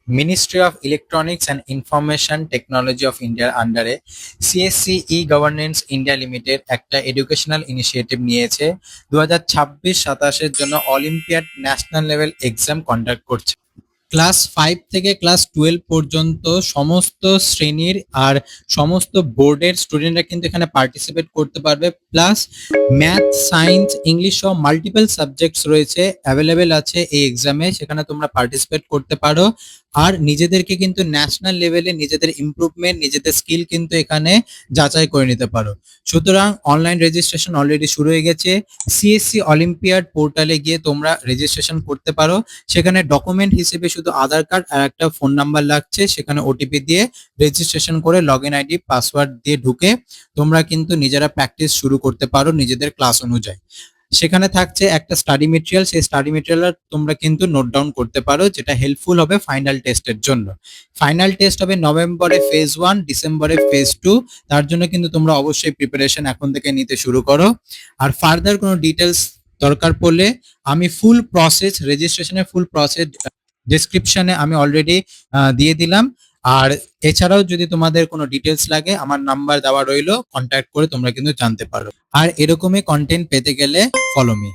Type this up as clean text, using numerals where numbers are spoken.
Ministry of electronics and information technology of ইন্ডিয়ার আন্ডারে CSC ই governance India limited একটা educational initiative নিয়েছে 2026-27 জন্য olympiad national level exam conduct করছে। ক্লাস 5 থেকে ক্লাস 12 পর্যন্ত সমস্ত শ্রেণীর আর সমস্ত বোর্ডের স্টুডেন্টরা কিন্তু এখানে পার্টিসিপেট করতে পারবে। প্লাস ম্যাথ, সায়েন্স, ইংলিশ সহ মাল্টিপল সাবজেক্টস রয়েছে, অ্যাভেলেবেল আছে এই এক্সামে, সেখানে তোমরা পার্টিসিপেট করতে পারো। আর নিজেদেরকে কিন্তু ন্যাশনাল লেভেলে নিজেদের ইমপ্রুভমেন্ট, নিজেদের স্কিল কিন্তু এখানে যাচাই করে নিতে পারো। সুতরাং অনলাইন রেজিস্ট্রেশন অলরেডি শুরু হয়ে গেছে। সিএসসি অলিম্পিয়াড পোর্টালে গিয়ে তোমরা রেজিস্ট্রেশন করতে পারো। সেখানে ডকুমেন্ট হিসেবে শুধু আধার কার্ড আর একটা ফোন নাম্বার লাগছে। সেখানে ওটিপি দিয়ে রেজিস্ট্রেশন করে লগইন আইডি পাসওয়ার্ড দিয়ে ঢুকে তোমরা কিন্তু নিজেরা প্র্যাকটিস শুরু করতে পারো নিজেদের ক্লাস অনুযায়ী। সেখানে থাকছে একটা স্টাডি মেটেরিয়াল, সেই স্টাডি মেটেরিয়াল তোমরা কিন্তু নোট ডাউন করতে পারো, যেটা হেল্পফুল হবে ফাইনাল টেস্টের জন্য। ফাইনাল টেস্ট হবে নভেম্বরে ফেজ 1, ডিসেম্বরে ফেজ 2। তার জন্য কিন্তু তোমরা অবশ্যই প্রিপারেশন এখন থেকে নিতে শুরু করো। আর ফার্দার কোনো ডিটেলস দরকার পড়লে আমি ফুল প্রসেস, রেজিস্ট্রেশনের ফুল প্রসেস ডেসক্রিপশনে আমি অলরেডি দিয়ে দিলাম। আর এছাড়াও যদি তোমাদের কোনো ডিটেলস লাগে আমার নাম্বার দেওয়া রইলো, কন্ট্যাক্ট করে তোমরা কিন্তু জানতে পারো। আর এরকমই কন্টেন্ট পেতে গেলে ফলো মি।